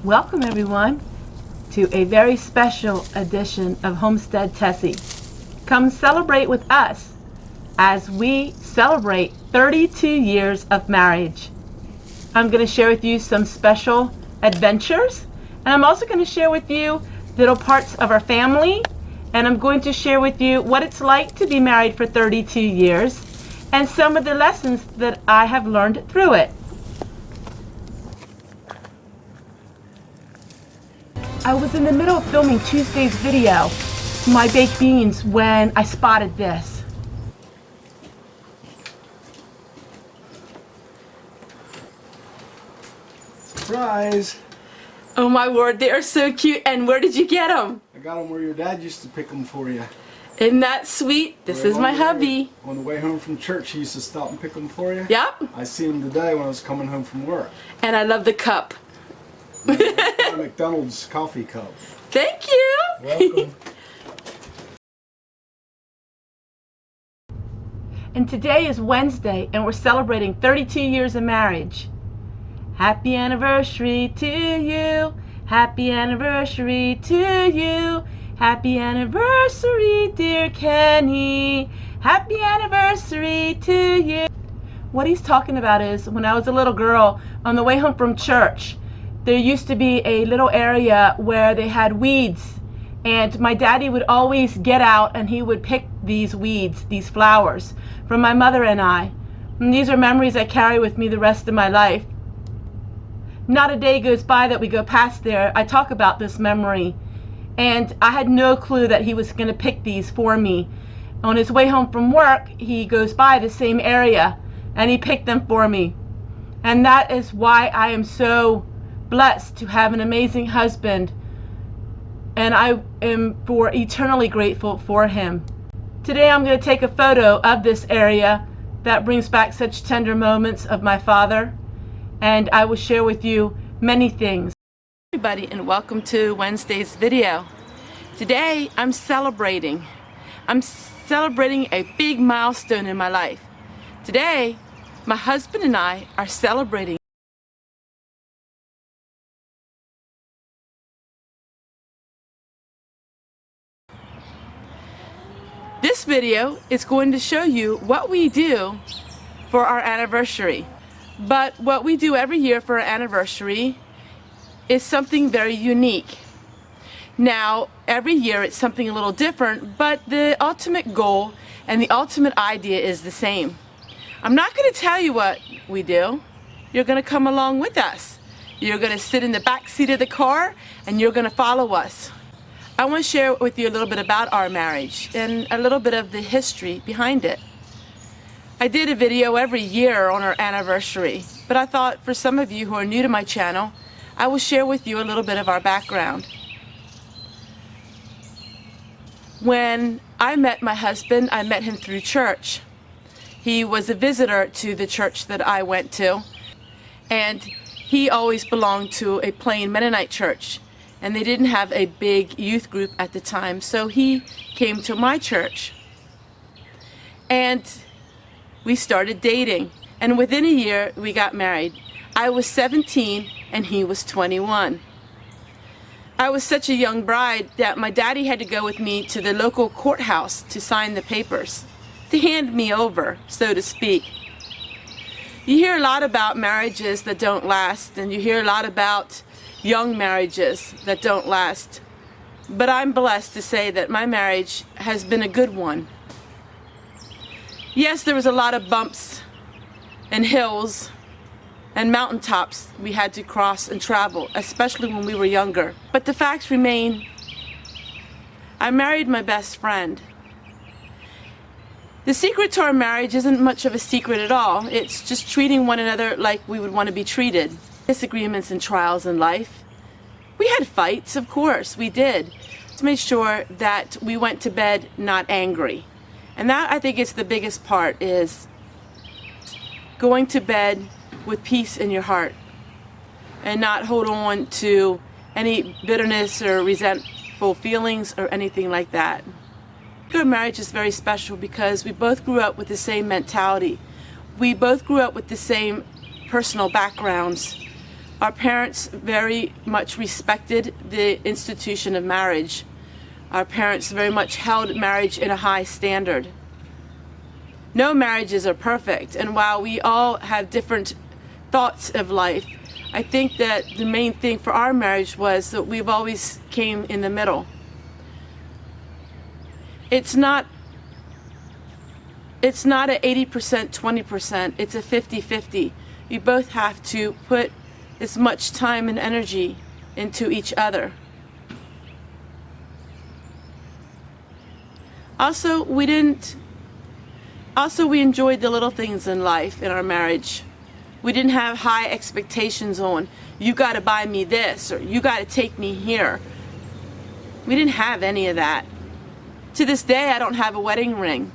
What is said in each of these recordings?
Welcome everyone to a very special edition of Homestead Tessie. Come celebrate with us as we celebrate 32 years of marriage. I'm going to share with you some special adventures, and I'm also going to share with you little parts of our family, and I'm going to share with you what it's like to be married for 32 years and some of the lessons that I have learned through it. I was in the middle of filming Tuesday's video, my baked beans, when I spotted this. Surprise! Oh my word, they are so cute. And where did you get them? I got them where your dad used to pick them for you. Isn't that sweet? This is my hubby. On the way home from church, he used to stop and pick them for you. Yep. I seen him today when I was coming home from work. And I love the cup. A McDonald's coffee cup. Thank you. Welcome. And today is Wednesday, and we're celebrating 32 years of marriage. Happy anniversary to you. Happy anniversary to you. Happy anniversary, dear Kenny. Happy anniversary to you. What he's talking about is when I was a little girl, on the way home from church, there used to be a little area where they had weeds, and my daddy would always get out and he would pick these weeds, these flowers, from my mother and I. And these are memories I carry with me the rest of my life. Not a day goes by that we go past there, I talk about this memory, and I had no clue that he was going to pick these for me. On his way home from work, he goes by the same area and he picked them for me. And that is why I am so blessed to have an amazing husband, and I am eternally grateful for him. Today I'm going to take a photo of this area that brings back such tender moments of my father, and I will share with you many things. Hey everybody, and welcome to Wednesday's video. Today I'm celebrating a big milestone in my life. Today my husband and I are celebrating This video is going to show you what we do for our anniversary. But what we do every year for our anniversary is something very unique. Now, every year it's something a little different, but the ultimate goal and the ultimate idea is the same. I'm not going to tell you what we do. You're going to come along with us. You're going to sit in the back seat of the car and you're going to follow us. I want to share with you a little bit about our marriage and a little bit of the history behind it. I did a video every year on our anniversary, but I thought for some of you who are new to my channel, I will share with you a little bit of our background. When I met my husband, I met him through church. He was a visitor to the church that I went to, and he always belonged to a plain Mennonite church. And they didn't have a big youth group at the time, so he came to my church. And we started dating, and within a year we got married. I was 17 and he was 21. I was such a young bride that my daddy had to go with me to the local courthouse to sign the papers, to hand me over, so to speak. You hear a lot about marriages that don't last, and you hear a lot about young marriages that don't last, but I'm blessed to say that my marriage has been a good one. Yes, there was a lot of bumps and hills and mountaintops we had to cross and travel, especially when we were younger, but the facts remain. I married my best friend. The secret to our marriage isn't much of a secret at all. It's just treating one another like we would want to be treated. Disagreements and trials in life. We had fights, of course, we did, to make sure that we went to bed not angry. And that, I think, is the biggest part, is going to bed with peace in your heart and not hold on to any bitterness or resentful feelings or anything like that. Our marriage is very special because we both grew up with the same mentality. We both grew up with the same personal backgrounds. Our parents very much respected the institution of marriage. Our parents very much held marriage in a high standard. No marriages are perfect, and while we all have different thoughts of life, I think that the main thing for our marriage was that we've always came in the middle. It's not a 80%, 20%, it's a 50-50. We both have to put as much time and energy into each other. Also, we enjoyed the little things in life in our marriage. We didn't have high expectations on, you got to buy me this, or you got to take me here. We didn't have any of that. To this day, I don't have a wedding ring.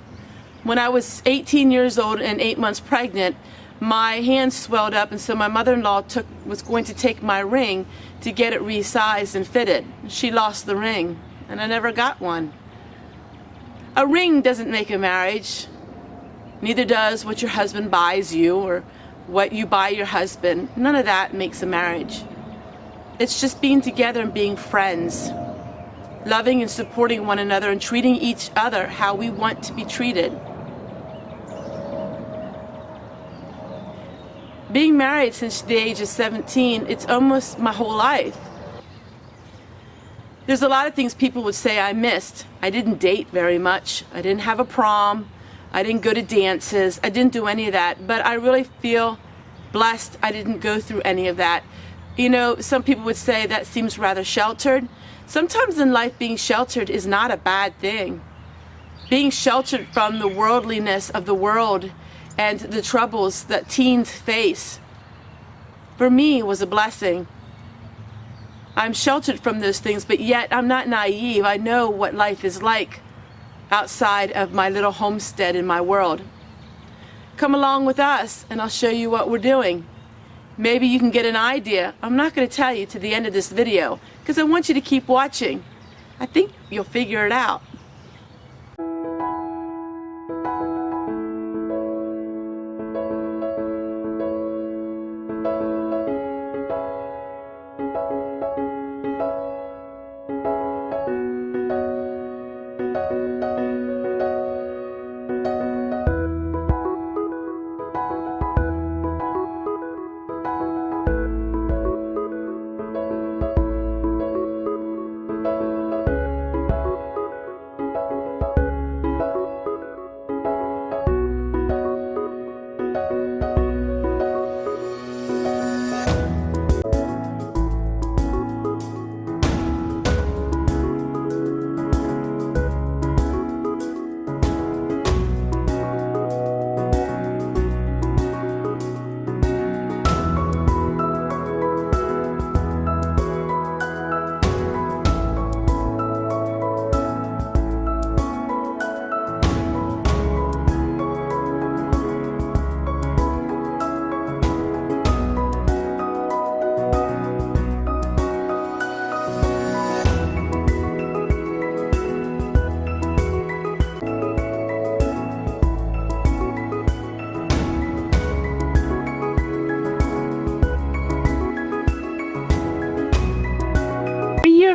When I was 18 years old and 8 months pregnant, my hand swelled up, and so my mother-in-law was going to take my ring to get it resized and fitted. She lost the ring, and I never got one. A ring doesn't make a marriage. Neither does what your husband buys you or what you buy your husband. None of that makes a marriage. It's just being together and being friends, loving and supporting one another and treating each other how we want to be treated. Being married since the age of 17, it's almost my whole life. There's a lot of things people would say I missed. I didn't date very much. I didn't have a prom. I didn't go to dances. I didn't do any of that. But I really feel blessed I didn't go through any of that. You know, some people would say that seems rather sheltered. Sometimes in life, being sheltered is not a bad thing. Being sheltered from the worldliness of the world and the troubles that teens face, for me, was a blessing. I'm sheltered from those things, but yet I'm not naive. I know what life is like outside of my little homestead in my world. Come along with us and I'll show you what we're doing. Maybe you can get an idea. I'm not going to tell you to the end of this video because I want you to keep watching. I think you'll figure it out.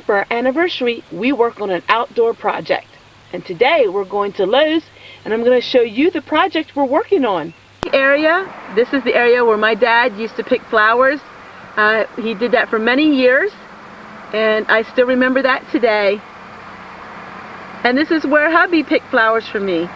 For our anniversary, we work on an outdoor project. And today we're going to Lowe's and I'm going to show you the project we're working on. This is the area where my dad used to pick flowers. He did that for many years and I still remember that today. And this is where hubby picked flowers for me.